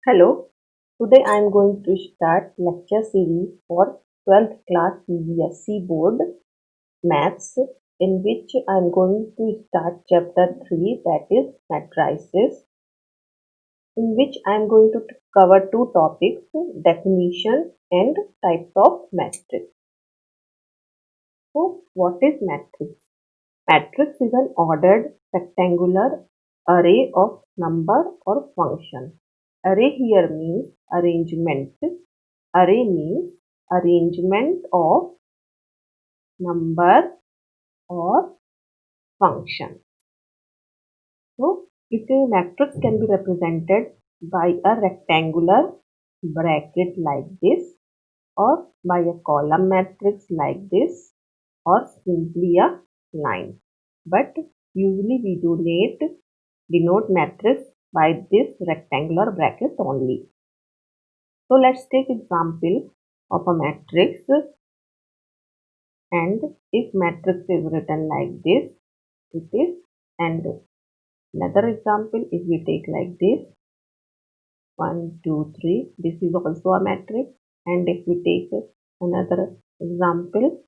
Hello, today I am going to start lecture series for 12th class CBSE board maths, in which I am going to start chapter 3, that is matrices, in which I am going to cover two topics, definition and types of matrix. So what is matrix? Matrix is an ordered rectangular array of number or function. Array here means arrangement. Array means arrangement of number or function. So, a matrix can be represented by a rectangular bracket like this, or by a column matrix like this, or simply a line. But usually we do not denote matrix by this rectangular bracket only. So let's take example of a matrix, and if matrix is written like this, it is, and another example if we take like this 1 2 3, this is also a matrix. And if we take another example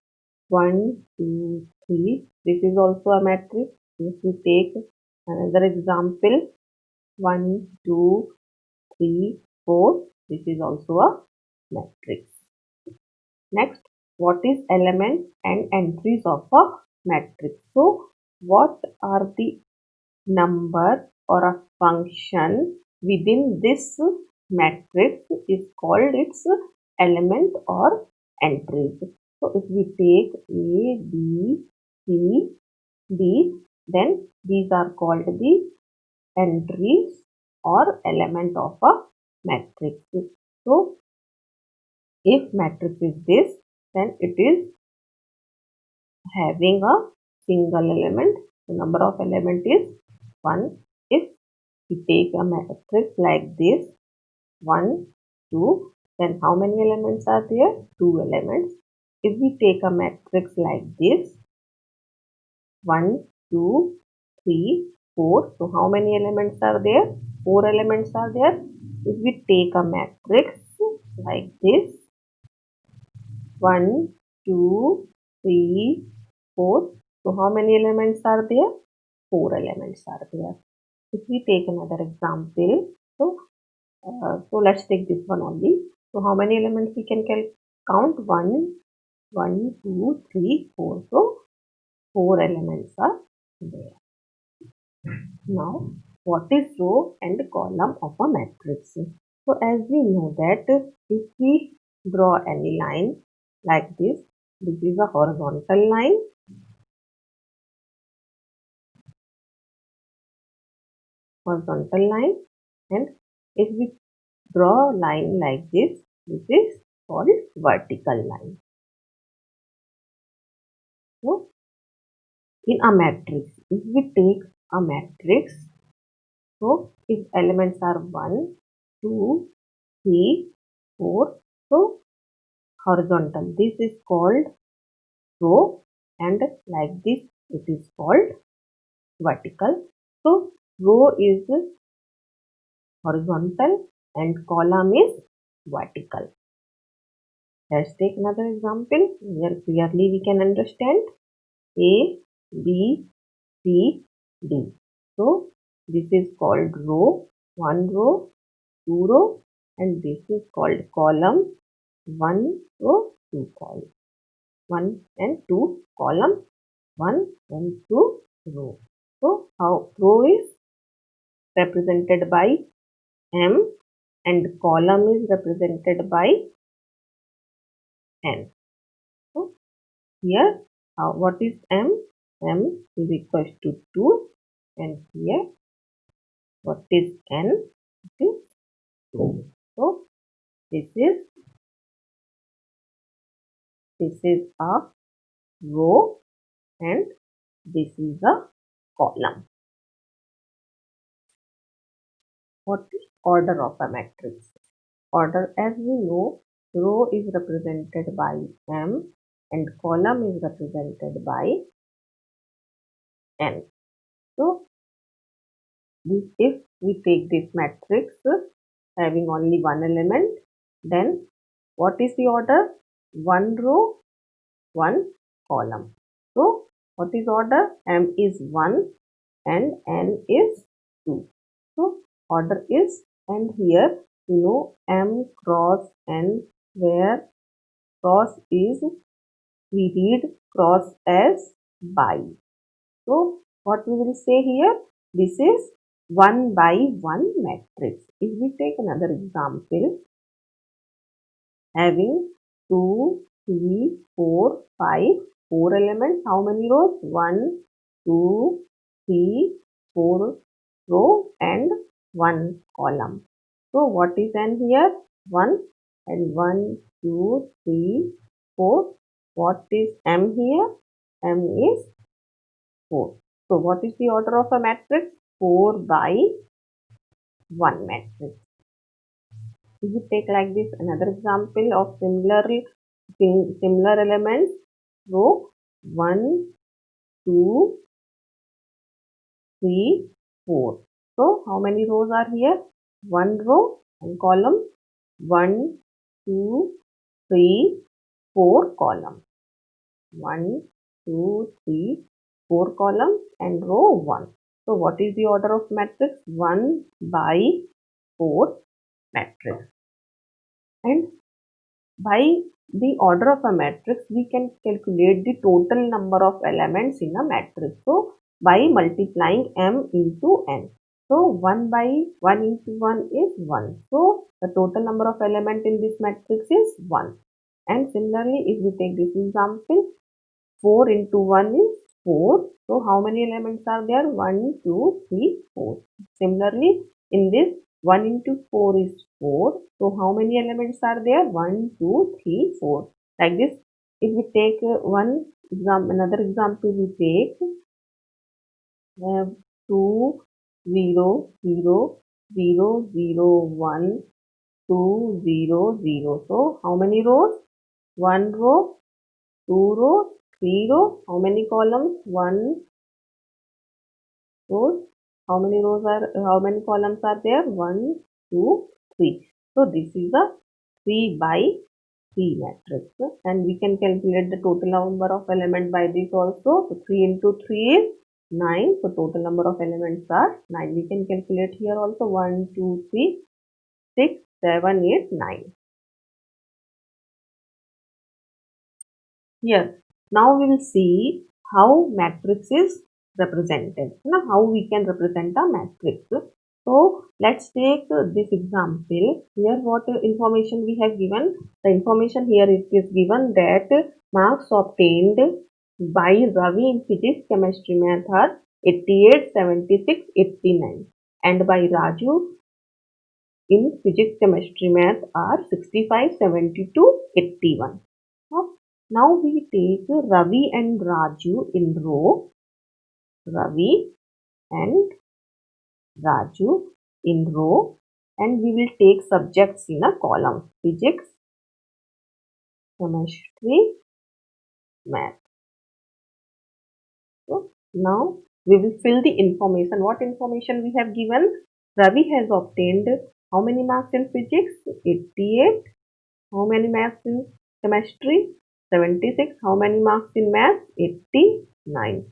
1 2 3, this is also a matrix. If we take another example 1 2 3 4, this is also a matrix. Next, what is elements and entries of a matrix? So what are the number or a function within this matrix is called its element or entries. So if we take A, B, C, D, then these are called the entries or element of a matrix. So if matrix is this, then it is having a single element. The number of element is 1. If we take a matrix like this 1 2, then how many elements are there? 2 elements. If we take a matrix like this 1 2 3 4, so how many elements are there? 4 elements are there. If we take a matrix like this 1 2 3 4, so how many elements are there? 4 elements are there. If we take another example, so let's take this one only. So how many elements we can count? 1 1 2 3 4. So 4 elements are there. Now what is row and column of a matrix? So as we know that if we draw any line like this is a horizontal line, and if we draw a line like this is called vertical line. So in a matrix, if we take a matrix, so if elements are 1 2 3 4, so horizontal, this is called row, and like this it is called vertical. So row is horizontal and column is vertical. Let's take another example where clearly we can understand. A, B, C, D. So this is called row, 1 row, 2 row, and this is called column, 1 row, 2 column, 1 and 2 column, 1 and 2 row. So how row is represented by M and column is represented by N. So here what is M? M is equals to 2, and here what is N? It is 2. So this is a row and this is a column. What is order of a matrix? Order, as we know, row is represented by M and column is represented by N. So if we take this matrix having only one element. Then what is the order? One row, one column. So what is order? M is 1 and N is 2. So order is, and here you know M cross N, where cross is, we read cross as by. So what we will say here? This is 1 by 1 matrix. If we take another example, having 2, 3, 4, 5, 4 elements. How many rows? 1, 2, 3, 4 row and 1 column. So what is n here? 1 and 1, 2, 3, 4. What is m here? M is 4. So what is the order of a matrix? 4 by 1 matrix. If you take like this another example of similar elements, row 1, 2, 3, 4. So how many rows are here? 1 row and column, 1, 2, 3, 4 column. 1, 2, 3, 4 column and row 1. So what is the order of matrix? 1 by 4 matrix. And by the order of a matrix, we can calculate the total number of elements in a matrix. So by multiplying m into n. So 1 by 1 into 1 is 1. So the total number of elements in this matrix is 1. And similarly, if we take this example, 4 into 1 is 4. So how many elements are there? 1, 2, 3, 4. Similarly, in this 1 into 4 is 4. So how many elements are there? 1, 2, 3, 4. Like this, if we take another example, we take 2, 0, 0, 0, 0, 1, 2, 0, 0. So how many rows? 1 row, 2 rows, 3 rows. How many columns? 1 rows. How many columns are there? 1, 2, 3. So this is a 3 by 3 matrix, and we can calculate the total number of elements by this also. So 3 into 3 is 9. So total number of elements are 9. We can calculate here also 1, 2, 3, 6, 7, 8, 9. Here, now we will see how matrix is represented. Now, how we can represent a matrix. So, let's take this example. Here, what information we have given? The information here is given that marks obtained by Ravi in physics, chemistry, math are 88, 76, 89, and by Raju in physics, chemistry, math are 65, 72, 81. Now we take Ravi and Raju in row, Ravi and Raju in row, and we will take subjects in a column, physics, chemistry, math. So now we will fill the information. What information we have given? Ravi has obtained how many marks in physics? 88. How many marks in chemistry? 76. How many marks in math? 89.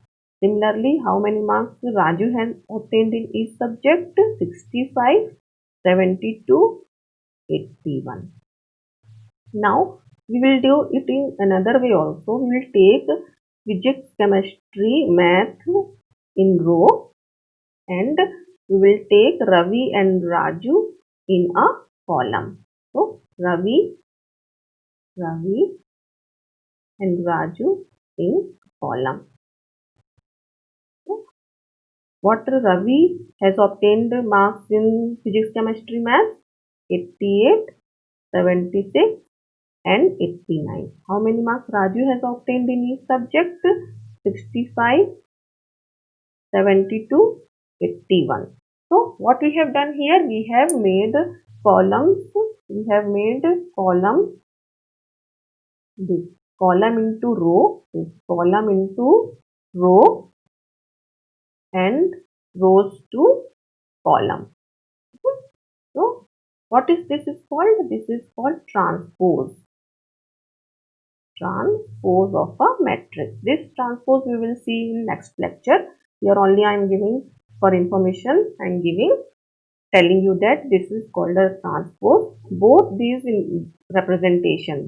Similarly, how many marks Raju has obtained in each subject? 65, 72, 81. Now, we will do it in another way also. We will take physics, chemistry, math in row, and we will take Ravi and Raju in a column. So, Ravi and Raju in column. So, what Ravi has obtained marks in physics, chemistry, math? 88, 76 and 89. How many marks Raju has obtained in each subject? 65, 72, 81. So what we have done here? We have made columns. We have made column, this column into row, this column into row, and rows to column. So What is this is called? This is called transpose. Transpose of a matrix. This transpose we will see in next lecture. Here only I am giving for information. I am telling you that this is called a transpose. Both these representation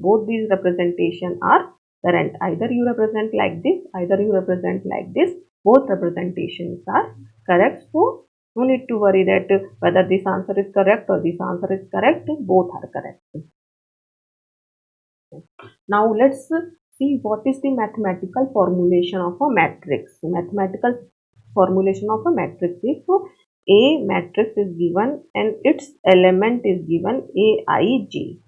are current. Either you represent like this, either you represent like this. Both representations are correct. So no need to worry that whether this answer is correct or this answer is correct. Both are correct. Now let's see what is the mathematical formulation of a matrix. Mathematical formulation of a matrix is, so a matrix is given and its element is given Aij,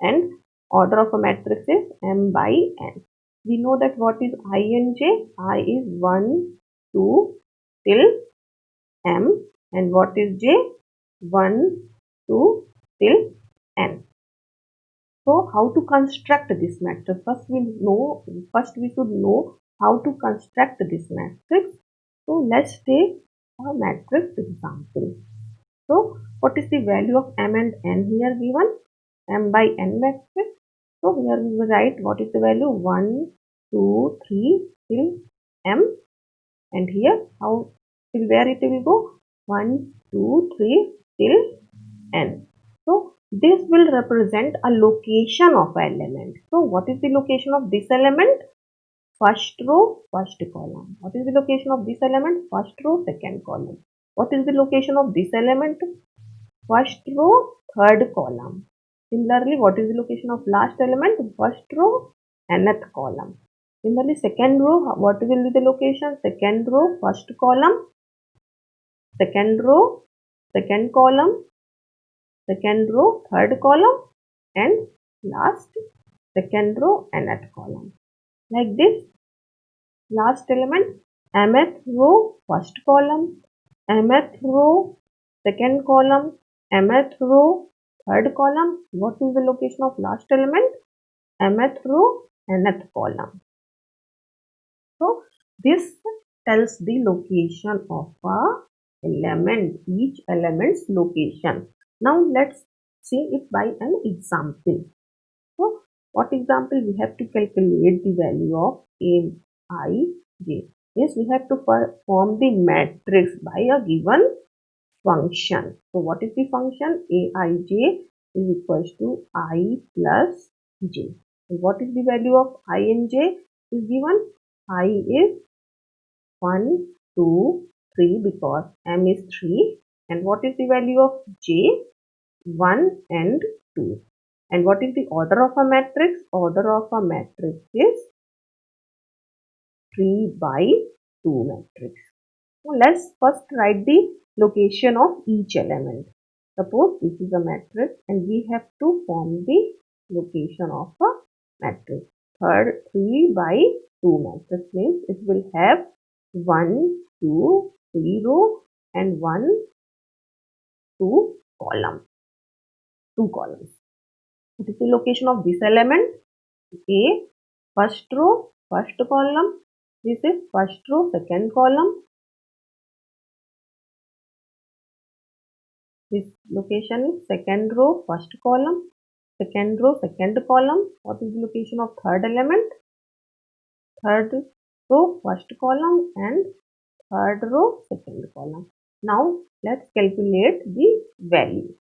and order of a matrix is m by n. We know that what is I and j? I is 1, 2 till m, and what is j? 1, 2 till n. So how to construct this matrix? First we should know how to construct this matrix. So let's take a matrix example. So what is the value of m and n here given? M by n matrix. So here we will write what is the value 1, 2, 3 till m, and here how till where it will go 1, 2, 3 till n. So this will represent a location of an element. So what is the location of this element? First row, first column. What is the location of this element? First row, second column. What is the location of this element? First row, third column. Similarly, what is the location of last element? First row, nth column. Similarly, second row, what will be the location? Second row, first column, second row, second column, second row, third column, and last second row, nth column. Like this, last element, mth row, first column, mth row, second column, mth row, third column. What is the location of last element? Mth row, nth column. So this tells the location of a element, each element's location. Now let's see it by an example. So what example? We have to calculate the value of Aij. Yes, we have to form the matrix by a given function. So what is the function? Aij is equals to I plus j. And what is the value of I and j is given? I is 1, 2, 3 because m is 3. And what is the value of j? 1 and 2. And what is the order of a matrix? Order of a matrix is 3 by 2 matrix. So let's first write the location of each element. Suppose this is a matrix and we have to form the location of a matrix. Third 3 by 2 matrix means it will have 1, 2, 3 row and 1, 2 column. 2 columns. What is the location of this element? A, first row, first column. This is first row, second column. This location is second row, first column. Second row, second column. What is the location of third element? Third row, first column, and third row, second column. Now let's calculate the value.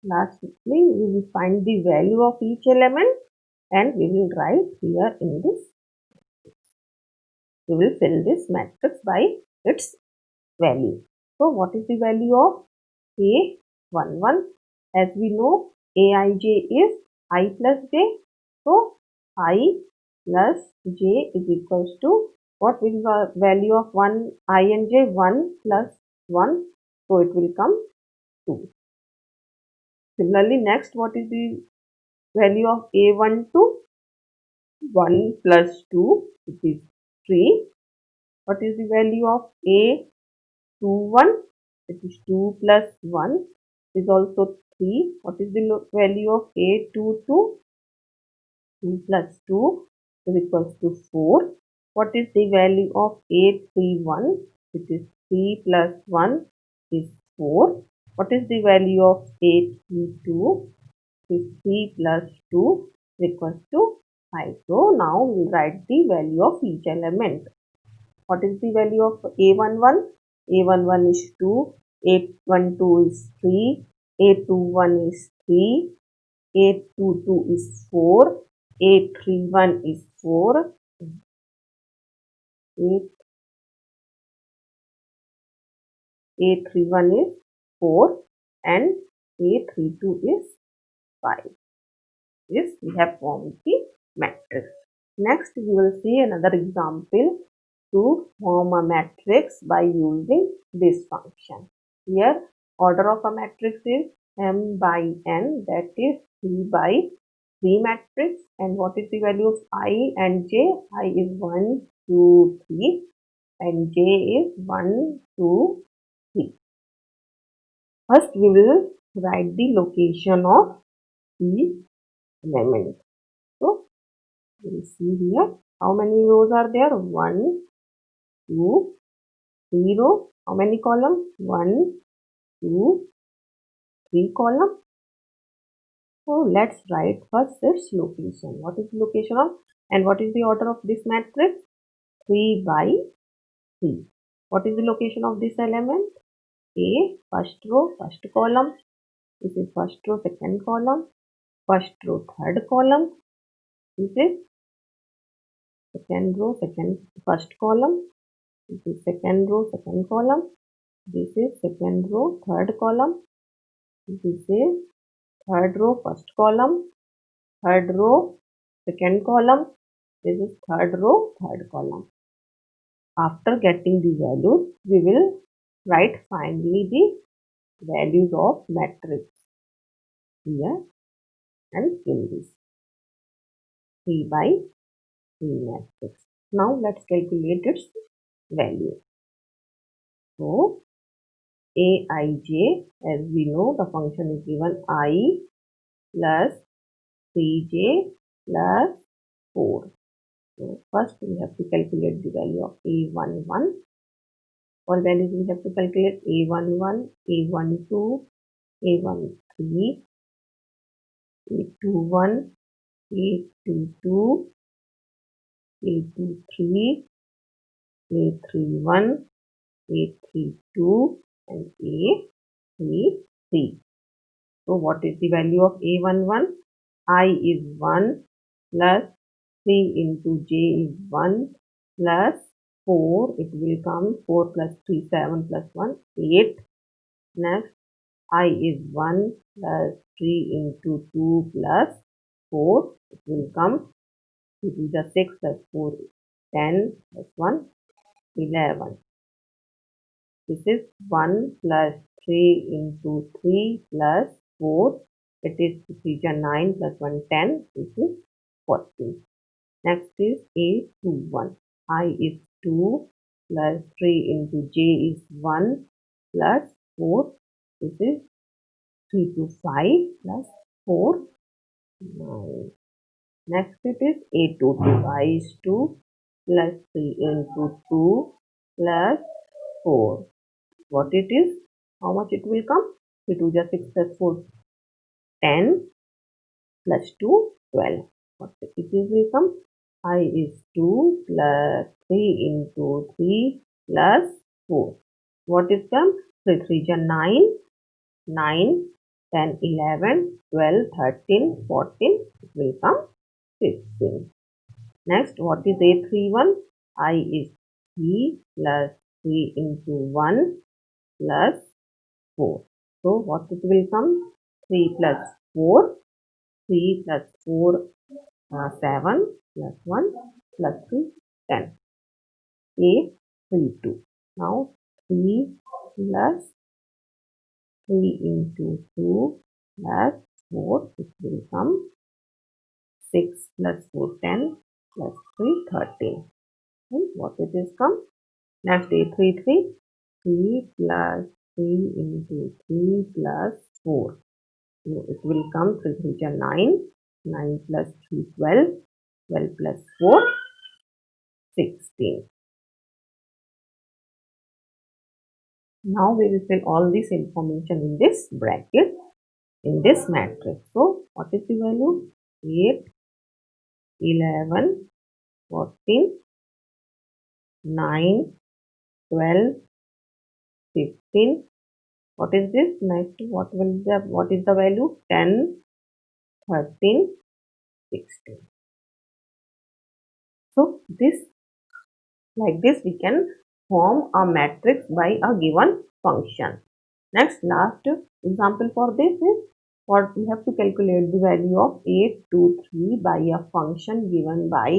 Lastly, we will find the value of each element and we will write here in this. We will fill this matrix by its value. So what is the value of A11? As we know, Aij is I plus j. So I plus j is equals to what will be the value of 1 I and j? 1 plus 1. So it will come 2. Similarly, next what is the value of A12? 1 plus 2, it is 3. What is the value of A21? It is 2 plus 1 is also 3. What is the value of A22? 2 plus 2 is equals to 4. What is the value of A31? It is 3 plus 1 is 4. What is the value of 832? 3 plus 2 is equals to 5. So now we will write the value of each element. What is the value of A11? A11 is 2, A12 is 3, A21 is 3, A22 is 4, A31 is 4, A31 is 4 and A32 is 5. Yes, we have formed the matrix. Next, we will see another example to form a matrix by using this function. Here, order of a matrix is m by n, that is 3 by 3 matrix. And what is the value of I and j? I is 1, 2, 3 and j is 1, 2, 3. First, we will write the location of each element. So, we will see here how many rows are there. 1, 2, 3 row. How many columns? 1, 2, 3 columns. So let's write first its location. What is the location of and what is the order of this matrix? 3 by 3. What is the location of this element? A, first row, first column. This is first row, second column. First row, third column. This is second row, first column. This is second row, second column. This is second row, third column. This is third row, first column. Third row, second column. This is third row, third column. After getting the values, we will write finally the values of matrix here and in this 3 by 3 matrix. Now let's calculate its value. So Aij, as we know, the function is given I plus 3j plus 4. So first we have to calculate the value of A11. For values we have to calculate A11, A12, A13, A21, A22, A23, A31, A32 and A33. So what is the value of A11? I is 1 plus 3 into j is 1 plus 4. It will come 4 plus 3, 7 plus 1, 8. Next, I is 1 plus 3 into 2 plus 4. It will come 2 to the 6 plus 4, 10 plus 1, 11. This is 1 plus 3 into 3 plus 4. It is 3 9 plus 1, 10. This is 14. Next is A21. I is 2 plus 3 into j is 1 plus 4. This is 3 to 5 plus 4, 9. Next it is A22. I is 2 plus 3 into 2 plus 4. What it is? How much it will come? 3 to just 6 plus 4, 10 plus 2, 12. What it will come? I is 2 plus 3 into 3 plus 4. What is come? 3 3 is 9, 9, 10, 11, 12, 13, 14. It will come 15. Next, what is A31? I is 3 plus 3 into 1 plus 4. So, what it will come? 3 plus 4. 3 plus 4, 7 plus 1 plus 3, 10. A32. Now, 3 plus 3 into 2 plus 4. It will come 6 plus 4, 10 plus 3, 13. And what it is come? Next, A33. 3 plus 3 into 3 plus 4. So it will come 3 3 is 9, 9 plus 3 12, 12 plus 4 16. Now we will fill all this information in this bracket, in this matrix. So what is the value? 8, 11, 14, 9, 12, 15. What is this? Next, what is the value? 10, 13, 16. So this, like this we can form a matrix by a given function. Next, last example for this is, what we have to calculate the value of 823 by a function given by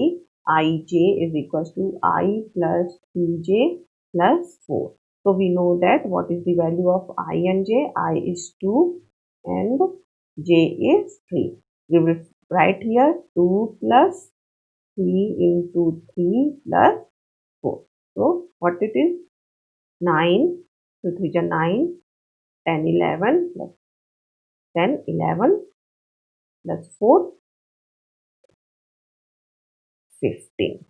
ij is equals to I plus 3j plus 4. So we know that what is the value of I and j. I is 2 and j is 3. We will write here 2 plus 3 into 3 plus 4. So what it is? 9, 2 3 is 9, 10, 11 plus 10, 11 plus 4, 15.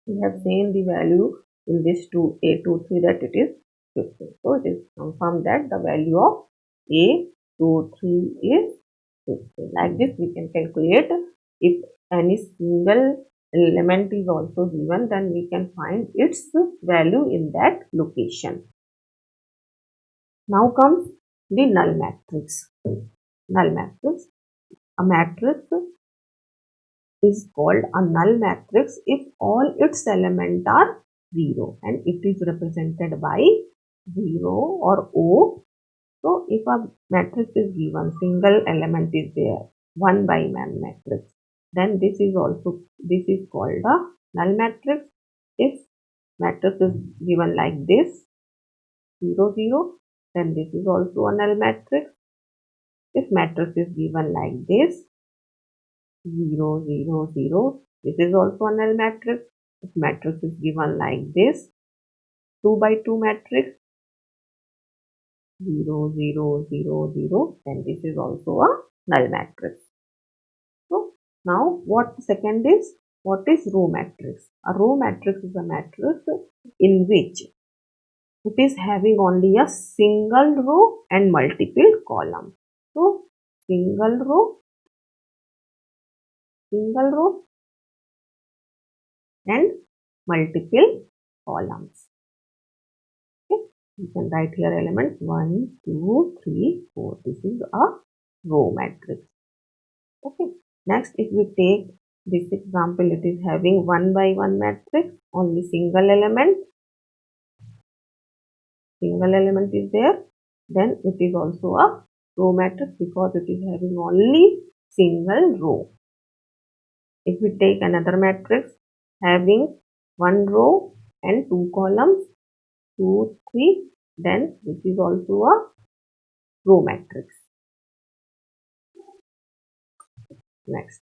We have seen the value in this 2A23 that it is 15. So it is confirmed that the value of A23 is 15. Like this we can calculate. If any single element is also given, then we can find its value in that location. Now comes the null matrix. Null matrix. A matrix is called a null matrix if all its elements are 0 and it is represented by 0 or O. So if a matrix is given, single element is there, 1 by 1 matrix, then this is called a null matrix. If matrix is given like this, 0 0, then this is also a null matrix. If matrix is given like this, 0 0 0, this is also a null matrix. If matrix is given like this, 2 by 2 matrix, 0 0 0 0, then this is also a null matrix. So now second is, what is row matrix? A row matrix is a matrix in which it is having only a single row and multiple columns. So single row and multiple columns. Okay, you can write here elements 1, 2, 3, 4. This is a row matrix. Okay. Next, if we take this example, it is having 1 by 1 matrix, only single element is there. Then it is also a row matrix because it is having only single row. If we take another matrix having 1 row and 2 columns, 2, 3, then this is also a row matrix. Next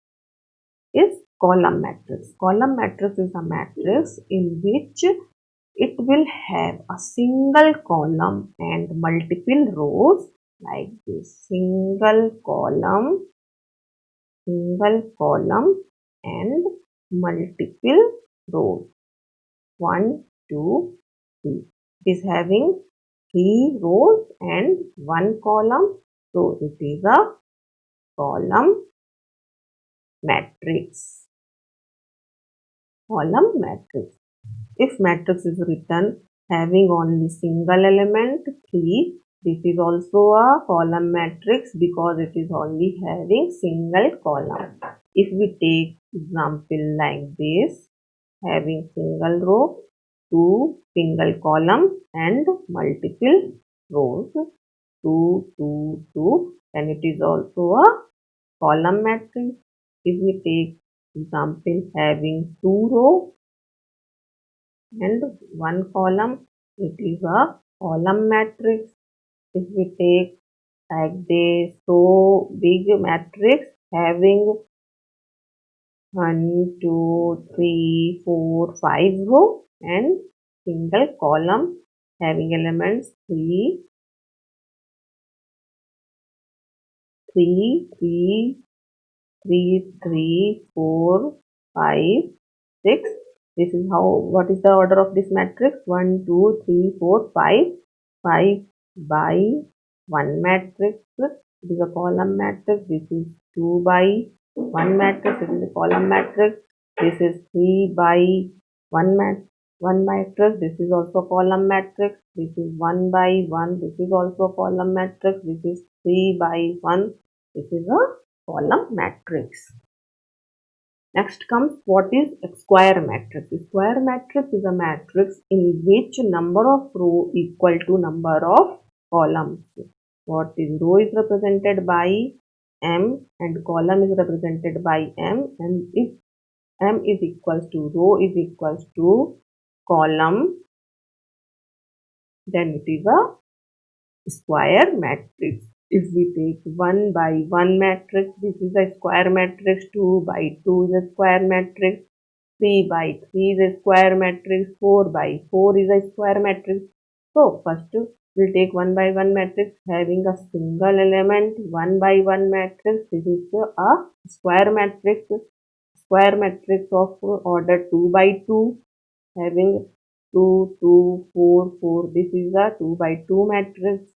is column matrix. Column matrix is a matrix in which it will have a single column and multiple rows like this. Single column and multiple rows. 1, 2, 3. It is having 3 rows and 1 column. So it is a column matrix. Column matrix. If matrix is written having only single element 3, this is also a column matrix because it is only having single column. If we take example like this, having single row, 2 single column and multiple rows, 2, 2, 2, then it is also a column matrix. If we take example having 2 row and 1 column, it is a column matrix. If we take like this, so big matrix having 1, 2, 3, 4, 5 row and single column having elements 3, 3, 3, 3, 3, 4, 5, 6, This is how, what is the order of this matrix? 1, 2, 3, 4, 5. 5 by 1 matrix. It is a column matrix. This is 2 by 1 matrix. It is a column matrix. This is 3 by 1 matrix. This is also column matrix. This is 1 by 1. This is also column matrix. This is 3 by 1. This is a column matrix. Next comes, what is square matrix? Square matrix is a matrix in which number of row equal to number of columns. What is row is represented by m and column is represented by m, and if m is equals to row is equals to column, then it is a square matrix. If we take 1 by 1 matrix, this is a square matrix. 2 by 2 is a square matrix. 3 by 3 is a square matrix. 4 by 4 is a square matrix. So first we'll take 1 by 1 matrix having a single element. 1 by 1 matrix, this is a square matrix. Square matrix of order 2 by 2 having 2, 2, 4, 4. This is a 2 by 2 matrix.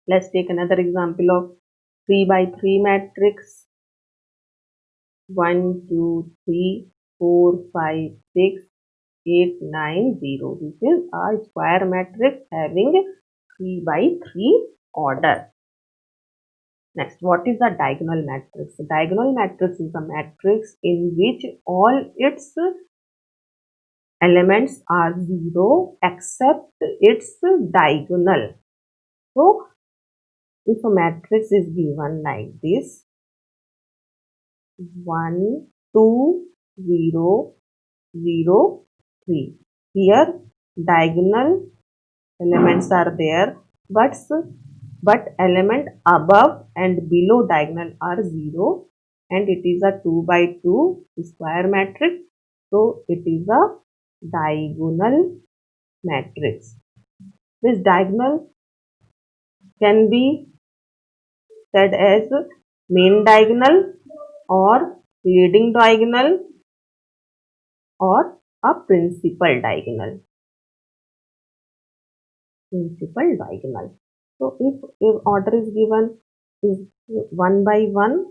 Let's take another example of 3 by 3 matrix. 1, 2, 3, 4, 5, 6, 8, 9, 0. This is a square matrix having 3 by 3 order. Next, what is a diagonal matrix? A diagonal matrix is a matrix in which all its elements are 0 except its diagonal. So, if a matrix is given like this, 1, 2, 0, 0, 3. Here diagonal elements are there, but element above and below diagonal are 0, and it is a 2 by 2 square matrix. So it is a diagonal matrix. This diagonal can be said as main diagonal or leading diagonal or a principal diagonal. So if order is given is 1 by 1,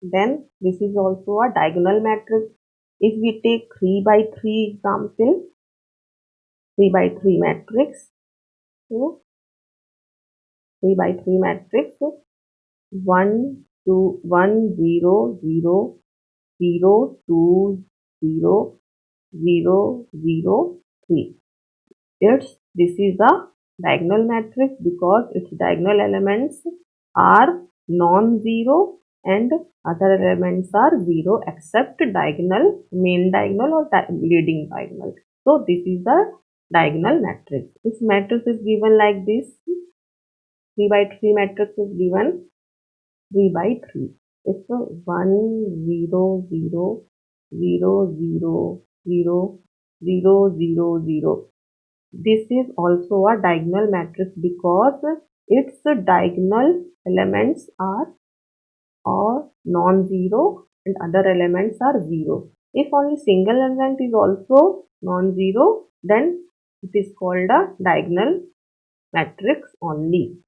then this is also a diagonal matrix. If we take 3 by 3 example, 3 by 3 matrix, so 3 by 3 matrix, 1, 2, 1, 0, 0, 0, 2, 0, 0, 0, 3. This is a diagonal matrix because its diagonal elements are non-zero and other elements are 0 except diagonal, main diagonal or leading diagonal. So this is the diagonal matrix. This matrix is given like this. 3 by 3 matrix is given 3 by 3. It's 1, 0, 0, 0, 0, 0, 0, 0, 0. This is also a diagonal matrix because its diagonal elements are non-zero and other elements are 0. If only single element is also non-zero, then it is called a diagonal matrix only.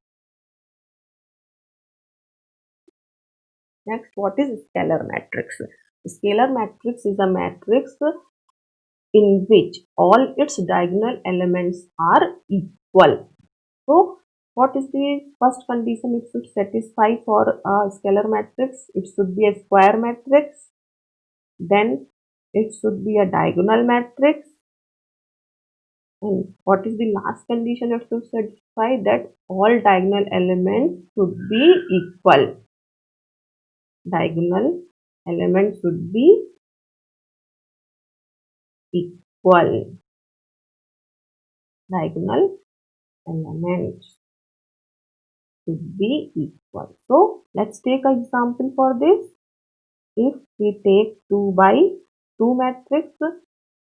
Next, what is scalar matrix? Scalar matrix is a matrix in which all its diagonal elements are equal. So, what is the first condition it should satisfy for a scalar matrix? It should be a square matrix. Then it should be a diagonal matrix. And what is the last condition it should satisfy? That all diagonal elements should be equal. Diagonal elements should be equal. Diagonal elements should be equal. So let's take an example for this. If we take 2 by 2 matrix,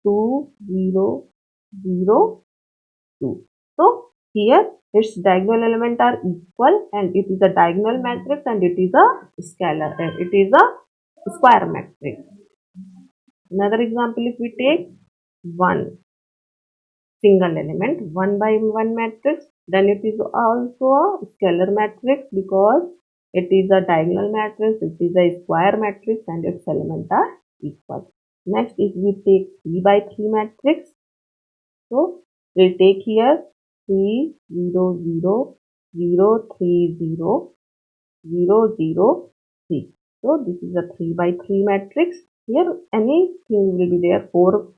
2, 0, 0, 2. So here its diagonal element are equal and it is a diagonal matrix and it is a scalar. It is a square matrix. Another example, if we take one single element, 1 by 1 matrix, then it is also a scalar matrix because it is a diagonal matrix, it is a square matrix and its elements are equal. Next, if we take 3 by 3 matrix, so we'll take here 3 0 0 0 3 0 0 0 3. So this is a 3 by 3 matrix. Here anything will be there, 4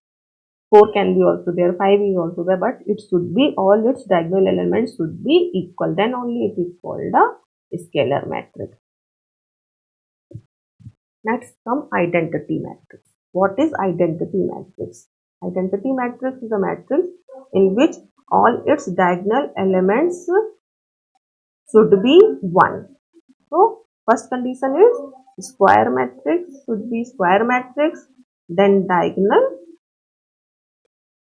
can be also there, 5 is also there, but it should be all its diagonal elements should be equal, then only it is called a scalar matrix. Next come identity matrix. What is identity matrix? Identity matrix is a matrix in which all its diagonal elements should be 1. So first condition is square matrix should be square matrix, then diagonal,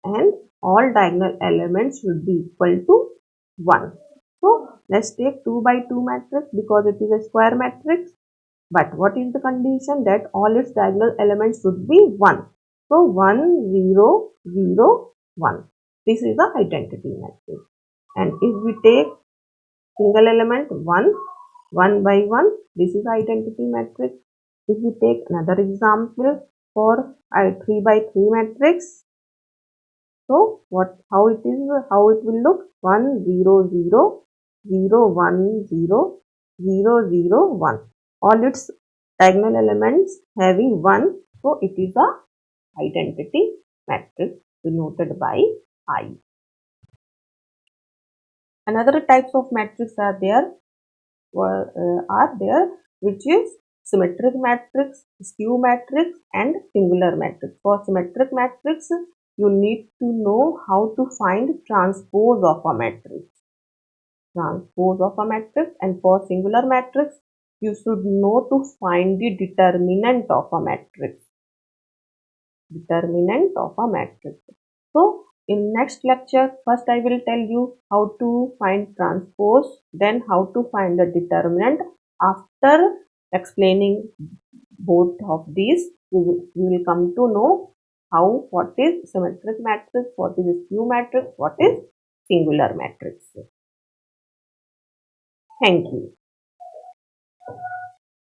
and all diagonal elements should be equal to 1. So let's take 2 by 2 matrix because it is a square matrix. But what is the condition? That all its diagonal elements should be 1. So 1 0 0 1. This is the identity matrix. And if we take single element 1 1 by 1, this is identity matrix. If we take another example for a 3 by 3 matrix, so how it will look? 1 0 0 0 1 0 0 0 1. All its diagonal elements having 1, so it is a identity matrix denoted by I. Another types of matrix are there which is symmetric matrix, skew matrix and singular matrix. For symmetric matrix, you need to know how to find transpose of a matrix. Transpose of a matrix, and for singular matrix, you should know to find the determinant of a matrix. Determinant of a matrix. So in next lecture, first I will tell you how to find transpose, then how to find the determinant. After explaining both of these, we will come to know what is symmetric matrix, what is skew matrix, what is singular matrix. Thank you.